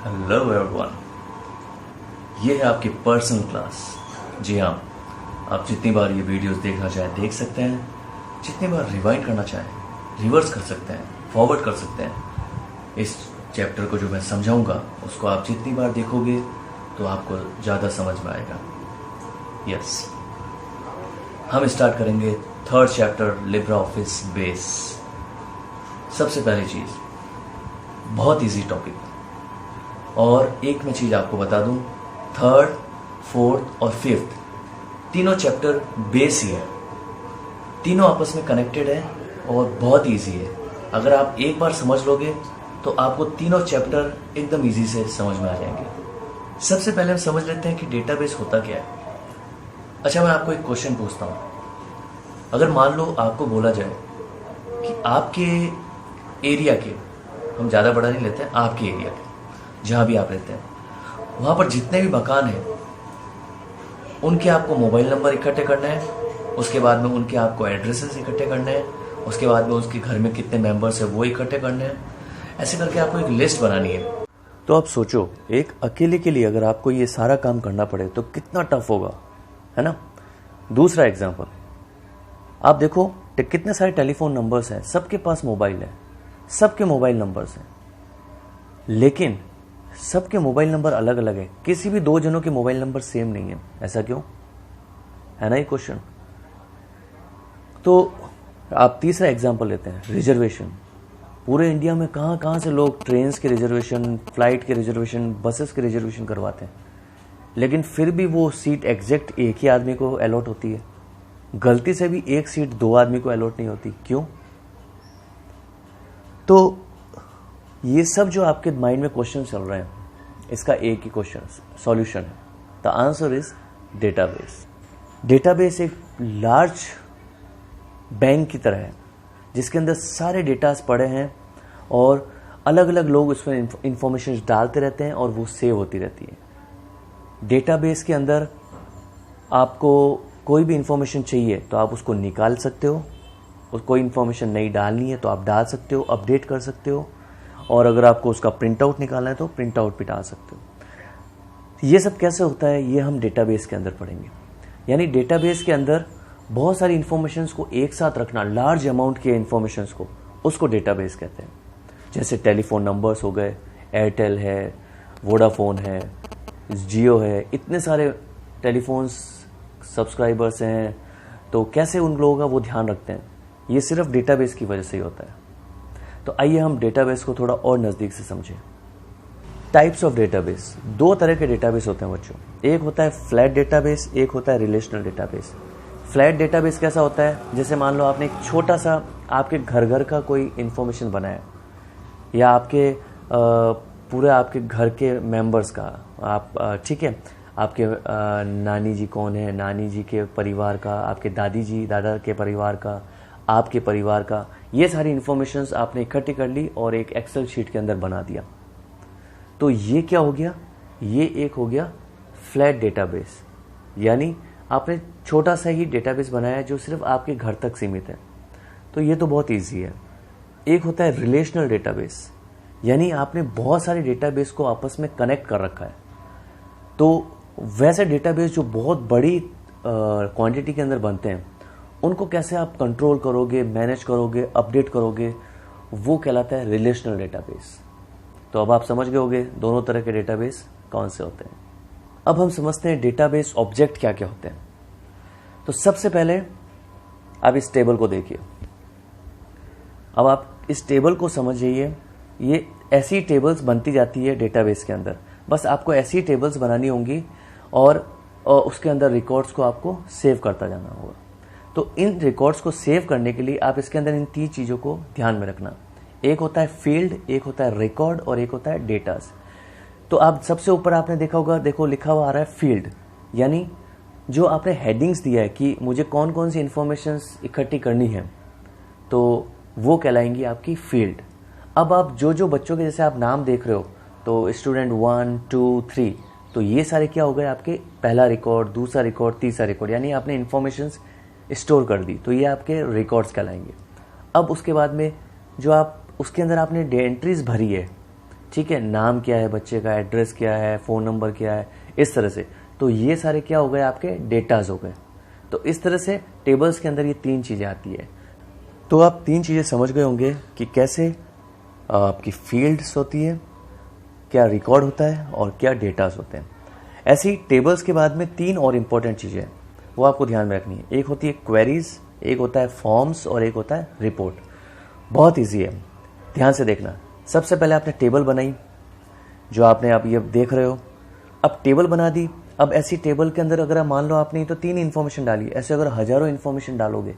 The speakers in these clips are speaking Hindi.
हेलो एवरीवन, ये है आपकी पर्सनल क्लास। जी हाँ, आप जितनी बार ये वीडियोस देखना चाहें देख सकते हैं, जितनी बार रिवाइंड करना चाहें रिवर्स कर सकते हैं, फॉरवर्ड कर सकते हैं। इस चैप्टर को जो मैं समझाऊंगा उसको आप जितनी बार देखोगे तो आपको ज़्यादा समझ में आएगा। यस, हम स्टार्ट करेंगे third chapter Libra office base. सबसे पहली चीज़, बहुत इजी टॉपिक, और एक मैं चीज़ आपको बता दूं, थर्ड, फोर्थ और फिफ्थ तीनों चैप्टर बेस ही है, तीनों आपस में कनेक्टेड है और बहुत इजी है। अगर आप एक बार समझ लोगे तो आपको तीनों चैप्टर एकदम इजी से समझ में आ जाएंगे। सबसे पहले हम समझ लेते हैं कि डेटाबेस होता क्या है। अच्छा, मैं आपको एक क्वेश्चन पूछता हूँ। अगर मान लो आपको बोला जाए कि आपके एरिया के, हम ज़्यादा बड़ा नहीं लेते हैं, आपके एरिया के जहाँ भी आप रहते हैं वहाँ पर जितने भी मकान हैं उनके आपको मोबाइल नंबर इकट्ठे करना है, उसके बाद में उनके आपको एड्रेसेस इकट्ठे करने हैं, उसके बाद में उसके घर में कितने मेंबर्स हैं वो इकट्ठे करने हैं। ऐसे करके आपको एक लिस्ट बनानी है। तो आप सोचो, एक अकेले के लिए अगर आपको ये सारा काम करना पड़े तो कितना टफ होगा, है ना। दूसरा एग्जाम्पल, आप देखो कितने सारे टेलीफोन नंबर्स हैं, सबके पास मोबाइल है, सबके मोबाइल नंबर्स हैं, लेकिन सबके मोबाइल नंबर अलग अलग है। किसी भी दो जनों के मोबाइल नंबर सेम नहीं है। ऐसा क्यों, है ना ये क्वेश्चन। तो आप तीसरा एग्जांपल लेते हैं, रिजर्वेशन। पूरे इंडिया में कहाँ कहाँ से लोग ट्रेन्स के रिजर्वेशन, फ्लाइट के रिजर्वेशन, बसेस के रिजर्वेशन करवाते हैं, लेकिन फिर भी वो सीट एग्जैक्ट एक ही आदमी को अलॉट होती है। गलती से भी एक सीट दो आदमी को अलॉट नहीं होती, क्यों। तो ये सब जो आपके माइंड में क्वेश्चन चल रहे हैं, इसका एक ही क्वेश्चन सॉल्यूशन है। The answer is database. Database एक लार्ज बैंक की तरह है जिसके अंदर सारे डेटास पड़े हैं और अलग अलग लोग उसमें इंफॉर्मेशन डालते रहते हैं और वो सेव होती रहती है। डेटाबेस के अंदर आपको कोई भी इंफॉर्मेशन चाहिए तो आप उसको निकाल सकते हो, और कोई इंफॉर्मेशन नहीं डालनी है तो आप डाल सकते हो, अपडेट कर सकते हो, और अगर आपको उसका प्रिंट आउट निकालना है तो प्रिंट आउट भी डाल सकते हो। ये सब कैसे होता है ये हम डेटाबेस के अंदर पढ़ेंगे। यानी डेटाबेस के अंदर बहुत सारी इंफॉर्मेशंस को एक साथ रखना, लार्ज अमाउंट के इंफॉर्मेशंस को, उसको डेटाबेस कहते हैं। जैसे टेलीफोन नंबर्स हो गए, एयरटेल है, वोडाफोन है, जियो है, इतने सारे टेलीफोन्स सब्सक्राइबर्स हैं, तो कैसे उन लोगों का वो ध्यान रखते हैं, ये सिर्फ डेटाबेस की वजह से ही होता है। तो आइए हम डेटाबेस को थोड़ा और नज़दीक से समझें। टाइप्स ऑफ डेटाबेस, दो तरह के डेटाबेस होते हैं बच्चों। एक होता है फ्लैट डेटाबेस, एक होता है रिलेशनल डेटाबेस। फ्लैट डेटाबेस कैसा होता है, जैसे मान लो आपने एक छोटा सा आपके घर का कोई इन्फॉर्मेशन बनाया, या आपके पूरे आपके घर के मेंबर्स का, आप ठीक है, आपके नानी जी कौन है, नानी जी के परिवार का, आपके दादी जी दादा के परिवार का, आपके परिवार का, ये सारी इन्फॉर्मेशंस आपने इकट्ठी कर ली और एक एक्सेल शीट के अंदर बना दिया। तो ये क्या हो गया, ये एक हो गया फ्लैट डेटाबेस। यानी आपने छोटा सा ही डेटाबेस बनाया जो सिर्फ आपके घर तक सीमित है। तो ये तो बहुत ईजी है। एक होता है रिलेशनल डेटाबेस, यानी आपने बहुत सारे डेटाबेस को आपस में कनेक्ट कर रखा है। तो वैसे डेटाबेस जो बहुत बड़ी क्वांटिटी के अंदर बनते हैं, उनको कैसे आप कंट्रोल करोगे, मैनेज करोगे, अपडेट करोगे, वो कहलाता है रिलेशनल डेटाबेस। तो अब आप समझ गए होंगे दोनों तरह के डेटाबेस कौन से होते हैं। अब हम समझते हैं डेटाबेस ऑब्जेक्ट क्या क्या होते हैं। तो सबसे पहले आप इस टेबल को देखिए। अब आप इस टेबल को समझिए, ये ऐसी टेबल्स बनती जाती है डेटाबेस के अंदर। बस आपको ऐसी टेबल्स बनानी होंगी और उसके अंदर रिकॉर्ड्स को आपको सेव करता जाना होगा। तो इन रिकॉर्ड्स को सेव करने के लिए आप इसके अंदर इन तीन चीज़ों को ध्यान में रखना। एक होता है फील्ड, एक होता है रिकॉर्ड और एक होता है डेटास। तो आप सबसे ऊपर आपने देखा होगा, देखो लिखा हुआ आ रहा है फील्ड, यानी जो आपने हेडिंग्स दिया है कि मुझे कौन कौन सी इंफॉर्मेशन इकट्ठी करनी है, तो वो कहलाएंगी आपकी फील्ड। अब आप जो जो बच्चों के जैसे आप नाम देख रहे हो, तो स्टूडेंट 1, 2, 3, तो ये सारे क्या हो गए आपके पहला रिकॉर्ड, दूसरा रिकॉर्ड, तीसरा रिकॉर्ड, यानी आपने इंफॉर्मेशन स्टोर कर दी, तो ये आपके रिकॉर्ड्स कहलाएंगे। अब उसके बाद में जो आप उसके अंदर आपने एंट्रीज भरी है, ठीक है, नाम क्या है बच्चे का, एड्रेस क्या है, फ़ोन नंबर क्या है, इस तरह से। तो ये सारे क्या हो गए, आपके डेटाज हो गए। तो इस तरह से टेबल्स के अंदर ये 3 चीज़ें आती है। तो आप 3 चीज़ें समझ गए होंगे कि कैसे आपकी फील्ड्स होती है, क्या रिकॉर्ड होता है और क्या डेटाज होते हैं। ऐसी टेबल्स के बाद में 3 और इम्पोर्टेंट चीज़ें हैं, वो आपको ध्यान में रखनी है। एक होती है क्वेरीज, एक होता है फॉर्म्स और एक होता है रिपोर्ट। बहुत ईजी है, ध्यान से देखना। सबसे पहले आपने टेबल बनाई, जो आपने आप ये देख रहे हो। अब टेबल बना दी। अब ऐसी टेबल के अंदर अगर आप मान लो आपने तो 3 इन्फॉर्मेशन डाली, ऐसे अगर हज़ारों इन्फॉर्मेशन डालोगे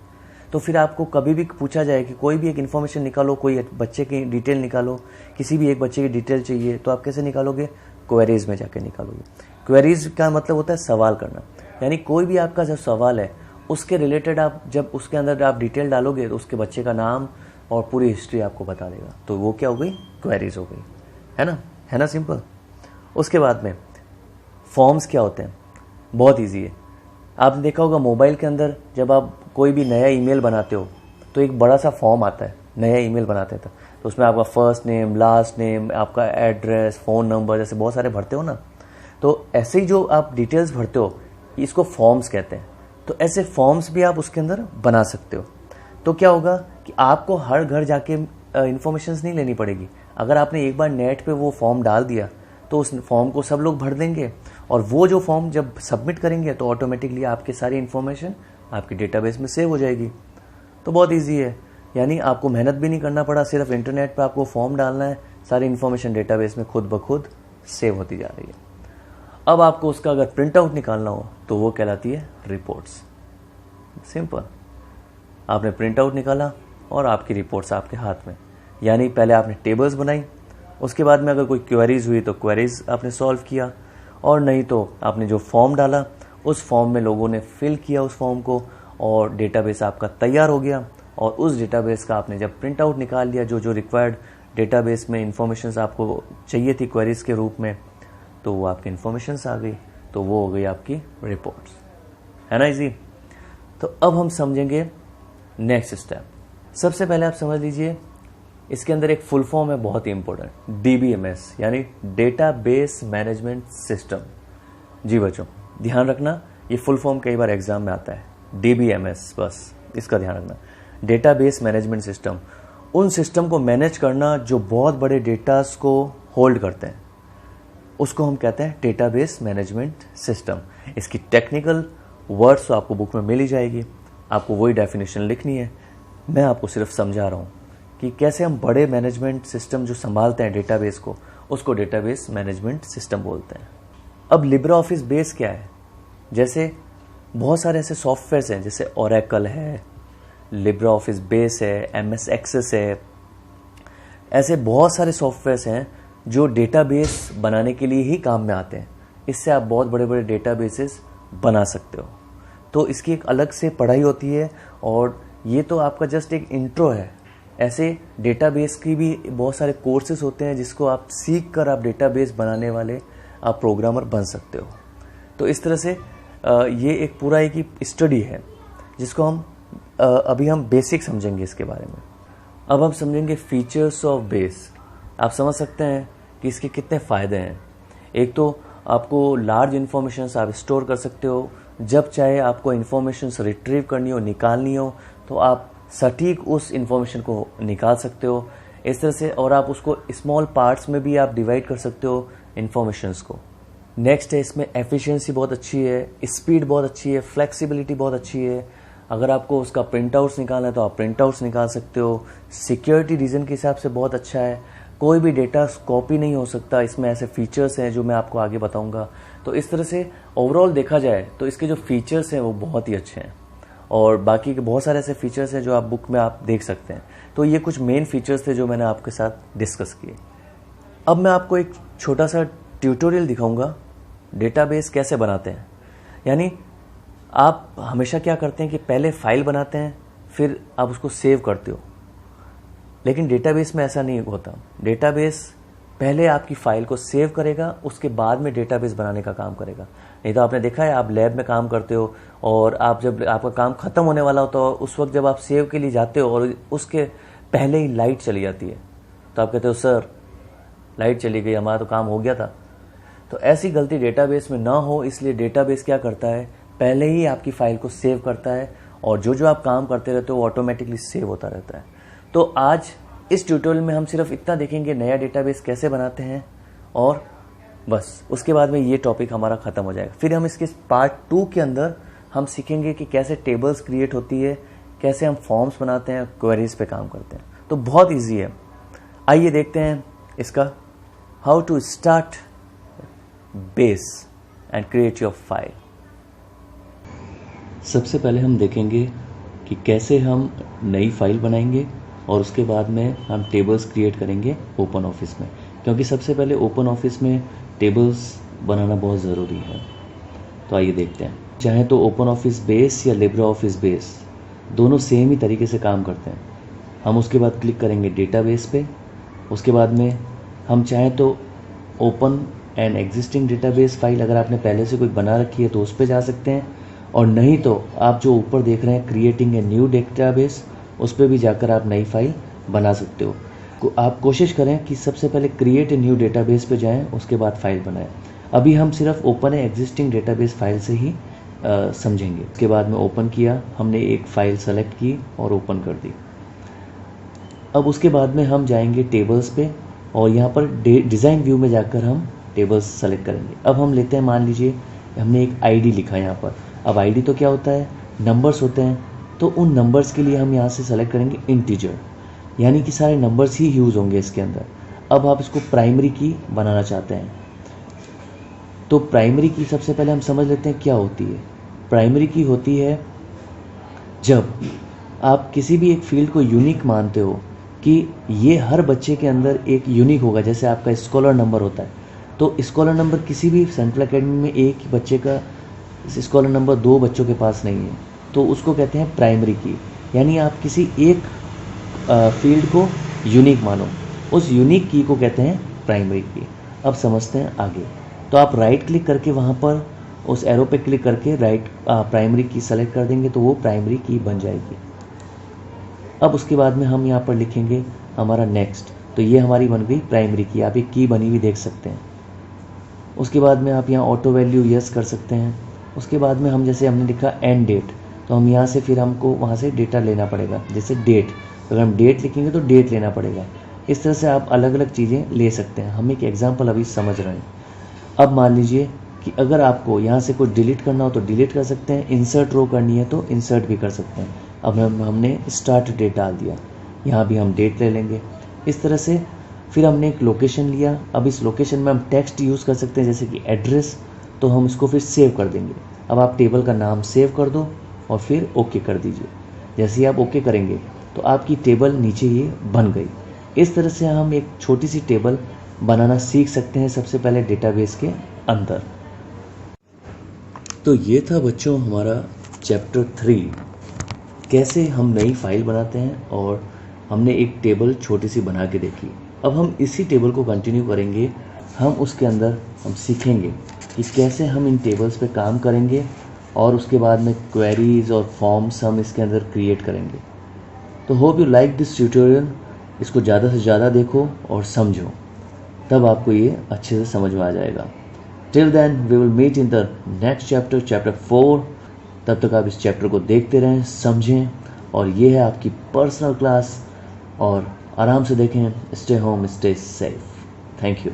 तो फिर आपको कभी भी पूछा जाए कि कोई भी एक इन्फॉर्मेशन निकालो, कोई बच्चे की डिटेल निकालो, किसी भी एक बच्चे की डिटेल चाहिए, तो आप कैसे निकालोगे, क्वेरीज में जाके निकालोगे। क्वेरीज का मतलब होता है सवाल करना, यानी कोई भी आपका जो सवाल है उसके रिलेटेड आप जब उसके अंदर आप डिटेल डालोगे तो उसके बच्चे का नाम और पूरी हिस्ट्री आपको बता देगा। तो वो क्या हो गई, क्वेरीज हो गई, है ना सिंपल। उसके बाद में फॉर्म्स क्या होते हैं, बहुत ईजी है। आपने देखा होगा मोबाइल के अंदर जब आप कोई भी नया ईमेल बनाते हो तो एक बड़ा सा फॉर्म आता है, नया ईमेल बनाते हैं तो उसमें आपका फर्स्ट नेम, लास्ट नेम, आपका एड्रेस, फ़ोन नंबर जैसे बहुत सारे भरते हो ना। तो ऐसे ही जो आप डिटेल्स भरते हो इसको फॉर्म्स कहते हैं। तो ऐसे फॉर्म्स भी आप उसके अंदर बना सकते हो। तो क्या होगा कि आपको हर घर जाके इन्फॉर्मेशन नहीं लेनी पड़ेगी। अगर आपने एक बार नेट पे वो फॉर्म डाल दिया तो उस फॉर्म को सब लोग भर देंगे, और वो जो फॉर्म जब सबमिट करेंगे तो ऑटोमेटिकली आपकी सारी इन्फॉर्मेशन आपकी डेटाबेस में सेव हो जाएगी। तो बहुत इजी है, यानी आपको मेहनत भी नहीं करना पड़ा, सिर्फ इंटरनेट पे आपको फॉर्म डालना है, सारी इन्फॉर्मेशन डेटाबेस में खुद ब खुद सेव होती जा रही है। अब आपको उसका अगर प्रिंट आउट निकालना हो तो वो कहलाती है रिपोर्ट्स। सिंपल, आपने प्रिंट आउट निकाला और आपकी रिपोर्ट्स आपके हाथ में। यानी पहले आपने टेबल्स बनाई, उसके बाद में अगर कोई क्वेरीज हुई तो क्वेरीज आपने सॉल्व किया, और नहीं तो आपने जो फॉर्म डाला उस फॉर्म में लोगों ने फिल किया उस फॉर्म को, और डेटाबेस आपका तैयार हो गया। और उस डेटाबेस का आपने जब प्रिंट आउट निकाल लिया, जो जो रिक्वायर्ड डेटाबेस में इंफॉर्मेशन आपको चाहिए थी क्वेरीज के रूप में, तो वो आपकी इंफॉर्मेशन आ गई, तो वो हो गई आपकी रिपोर्ट्स, है ना इजी। तो अब हम समझेंगे नेक्स्ट स्टेप। सबसे पहले आप समझ लीजिए इसके अंदर एक फुल फॉर्म है बहुत ही इंपॉर्टेंट, DBMS यानी डेटाबेस मैनेजमेंट सिस्टम। जी बच्चों ध्यान रखना, ये फुल फॉर्म कई बार एग्जाम में आता है, DBMS, बस इसका ध्यान रखना। डेटाबेस मैनेजमेंट सिस्टम, उन सिस्टम को मैनेज करना जो बहुत बड़े डेटास को होल्ड करते हैं, उसको हम कहते हैं डेटाबेस मैनेजमेंट सिस्टम। इसकी टेक्निकल वर्ड्स तो आपको बुक में मिल ही जाएगी, आपको वही डेफिनेशन लिखनी है। मैं आपको सिर्फ समझा रहा हूँ कि कैसे हम बड़े मैनेजमेंट सिस्टम जो संभालते हैं डेटाबेस को, उसको डेटाबेस मैनेजमेंट सिस्टम बोलते हैं। अब लिब्रा ऑफिस बेस क्या है, जैसे बहुत सारे ऐसे सॉफ्टवेयर्स हैं, जैसे ओरेकल है, लिब्रा ऑफिस बेस है, MS एक्सेस है, ऐसे बहुत सारे सॉफ्टवेयर्स हैं जो डेटाबेस बनाने के लिए ही काम में आते हैं। इससे आप बहुत बड़े बड़े डेटाबेसेस बना सकते हो। तो इसकी एक अलग से पढ़ाई होती है, और ये तो आपका जस्ट एक इंट्रो है। ऐसे डेटाबेस की भी बहुत सारे कोर्सेज होते हैं जिसको आप सीख कर आप डेटाबेस बनाने वाले आप प्रोग्रामर बन सकते हो। तो इस तरह से ये एक पूरा एक स्टडी है जिसको हम अभी हम बेसिक समझेंगे इसके बारे में। अब हम समझेंगे फीचर्स ऑफ बेस। आप समझ सकते हैं कि इसके कितने फ़ायदे हैं। एक तो आपको लार्ज इन्फॉर्मेशन आप स्टोर कर सकते हो, जब चाहे आपको इन्फॉर्मेशन रिट्रीव करनी हो, निकालनी हो, तो आप सटीक उस इन्फॉर्मेशन को निकाल सकते हो इस तरह से, और आप उसको स्मॉल पार्ट्स में भी आप डिवाइड कर सकते हो इन्फॉर्मेशंस को। नेक्स्ट है इसमें एफिशिएंसी बहुत अच्छी है, स्पीड बहुत अच्छी है, फ्लेक्सिबिलिटी बहुत अच्छी है। अगर आपको उसका प्रिंट आउट्स निकालना है तो आप प्रिंट आउट्स निकाल सकते हो। सिक्योरिटी रीजन के हिसाब से बहुत अच्छा है, कोई भी डेटा कॉपी नहीं हो सकता। इसमें ऐसे फीचर्स हैं जो मैं आपको आगे बताऊंगा। तो इस तरह से ओवरऑल देखा जाए तो इसके जो फीचर्स हैं वो बहुत ही अच्छे हैं, और बाकी के बहुत सारे ऐसे फीचर्स हैं जो आप बुक में आप देख सकते हैं। तो ये कुछ मेन फीचर्स थे जो मैंने आपके साथ डिस्कस किए। अब मैं आपको एक छोटा सा ट्यूटोरियल दिखाऊंगा डेटाबेस कैसे बनाते हैं। यानी आप हमेशा क्या करते हैं कि पहले फाइल बनाते हैं, फिर आप उसको सेव करते हो, लेकिन डेटाबेस में ऐसा नहीं होता। डेटाबेस पहले आपकी फाइल को सेव करेगा, उसके बाद में डेटाबेस बनाने का काम करेगा। नहीं तो आपने देखा है, आप लैब में काम करते हो और आप जब आपका काम खत्म होने वाला होता है उस वक्त जब आप सेव के लिए जाते हो और उसके पहले ही लाइट चली जाती है, तो आप कहते हो सर लाइट चली गई, हमारा तो काम हो गया था। तो ऐसी गलती डेटाबेस में ना हो, इसलिए डेटाबेस क्या करता है, पहले ही आपकी फाइल को सेव करता है और जो जो आप काम करते रहते हो वो ऑटोमेटिकली सेव होता रहता है। तो आज इस ट्यूटोरियल में हम सिर्फ इतना देखेंगे नया डेटाबेस कैसे बनाते हैं, और बस उसके बाद में ये टॉपिक हमारा ख़त्म हो जाएगा। फिर हम इसके पार्ट 2 के अंदर हम सीखेंगे कि कैसे टेबल्स क्रिएट होती है, कैसे हम फॉर्म्स बनाते हैं, क्वेरीज पे काम करते हैं। तो बहुत ईजी है। आइए देखते हैं इसका how to start base and create your file. सबसे पहले हम देखेंगे कि कैसे हम नई फाइल बनाएंगे और उसके बाद में हम टेबल्स क्रिएट करेंगे ओपन ऑफिस में, क्योंकि सबसे पहले ओपन ऑफिस में टेबल्स बनाना बहुत ज़रूरी है। तो आइए देखते हैं। चाहे तो ओपन ऑफिस बेस या लिब्रे ऑफिस बेस दोनों सेम ही तरीके से काम करते हैं। हम उसके बाद क्लिक करेंगे डेटाबेस पे। उसके बाद में हम चाहें तो open and existing database file, अगर आपने पहले से कोई बना रखी है तो उस पर जा सकते हैं, और नहीं तो आप जो ऊपर देख रहे हैं क्रिएटिंग ए न्यू डेटाबेस, उस पर भी जाकर आप नई फाइल बना सकते हो। आप कोशिश करें कि सबसे पहले क्रिएट ए न्यू डेटाबेस पे जाएं, उसके बाद फाइल बनाएं। अभी हम सिर्फ ओपन ए एग्जिस्टिंग डेटाबेस फाइल से ही समझेंगे। उसके बाद में ओपन किया, हमने एक फ़ाइल सेलेक्ट की और ओपन कर दी। अब उसके बाद में हम जाएंगे टेबल्स पे और यहाँ पर डिज़ाइन व्यू में जाकर हम टेबल्स सेलेक्ट करेंगे। अब हम लेते हैं, मान लीजिए हमने एक आईडी लिखा यहाँ पर। अब आईडी तो क्या होता है, नंबर्स होते हैं। तो उन नंबर्स के लिए हम यहाँ से सेलेक्ट करेंगे इंटीजर, यानी कि सारे नंबर्स ही यूज़ होंगे इसके अंदर। अब आप इसको प्राइमरी की बनाना चाहते हैं, तो प्राइमरी की सबसे पहले हम समझ लेते हैं क्या होती है। प्राइमरी की होती है जब आप किसी भी एक फील्ड को यूनिक मानते हो कि ये हर बच्चे के अंदर एक यूनिक होगा। जैसे आपका स्कॉलर नंबर होता है, तो स्कॉलर नंबर किसी भी सेंट्रल एकेडमी में एक ही बच्चे का स्कॉलर नंबर 2 बच्चों के पास नहीं है, तो उसको कहते हैं प्राइमरी की। यानी आप किसी एक फील्ड को यूनिक मानो, उस यूनिक की को कहते हैं प्राइमरी की। अब समझते हैं आगे। तो आप राइट क्लिक करके वहाँ पर उस एरो पे क्लिक करके राइट प्राइमरी की सेलेक्ट कर देंगे, तो वो प्राइमरी की बन जाएगी। अब उसके बाद में हम यहाँ पर लिखेंगे हमारा नेक्स्ट, तो ये हमारी बन गई प्राइमरी की। आप एक की बनी हुई देख सकते हैं। उसके बाद में आप यहाँ ऑटो वैल्यू यस कर सकते हैं। उसके बाद में हम जैसे हमने लिखा एंड डेट, तो हम यहाँ से फिर हमको वहाँ से डेटा लेना पड़ेगा। जैसे डेट, अगर हम डेट लिखेंगे तो डेट लेना पड़ेगा। इस तरह से आप अलग अलग चीज़ें ले सकते हैं। हम एक एग्जाम्पल अभी समझ रहे हैं। अब मान लीजिए कि अगर आपको यहाँ से कुछ डिलीट करना हो तो डिलीट कर सकते हैं, इंसर्ट रो करनी है तो इंसर्ट भी कर सकते हैं। अब हमने स्टार्ट डेट डाल दिया, यहाँ भी हम डेट ले लेंगे। इस तरह से फिर हमने एक लोकेशन लिया। अब इस लोकेशन में हम टेक्स्ट यूज़ कर सकते हैं, जैसे कि एड्रेस, तो हम इसको फिर सेव कर देंगे। अब आप टेबल का नाम सेव कर दो और फिर ओके कर दीजिए। जैसे ही आप ओके करेंगे तो आपकी टेबल नीचे ही बन गई। इस तरह से हम एक छोटी सी टेबल बनाना सीख सकते हैं सबसे पहले डेटाबेस के अंदर। तो ये था बच्चों हमारा चैप्टर 3, कैसे हम नई फाइल बनाते हैं, और हमने एक टेबल छोटी सी बना के देखी। अब हम इसी टेबल को कंटिन्यू करेंगे। हम उसके अंदर हम सीखेंगे कि कैसे हम इन टेबल्स पे काम करेंगे, और उसके बाद में क्वेरीज और फॉर्म्स हम इसके अंदर क्रिएट करेंगे। तो hope you like this tutorial. इसको ज़्यादा से ज़्यादा देखो और समझो, तब आपको ये अच्छे से समझ में आ जाएगा। Till then we will meet in the next chapter, chapter 4। तब तक आप इस चैप्टर को देखते रहें, समझें, और ये है आपकी पर्सनल क्लास। और आराम से देखें। Stay home, stay safe. Thank you.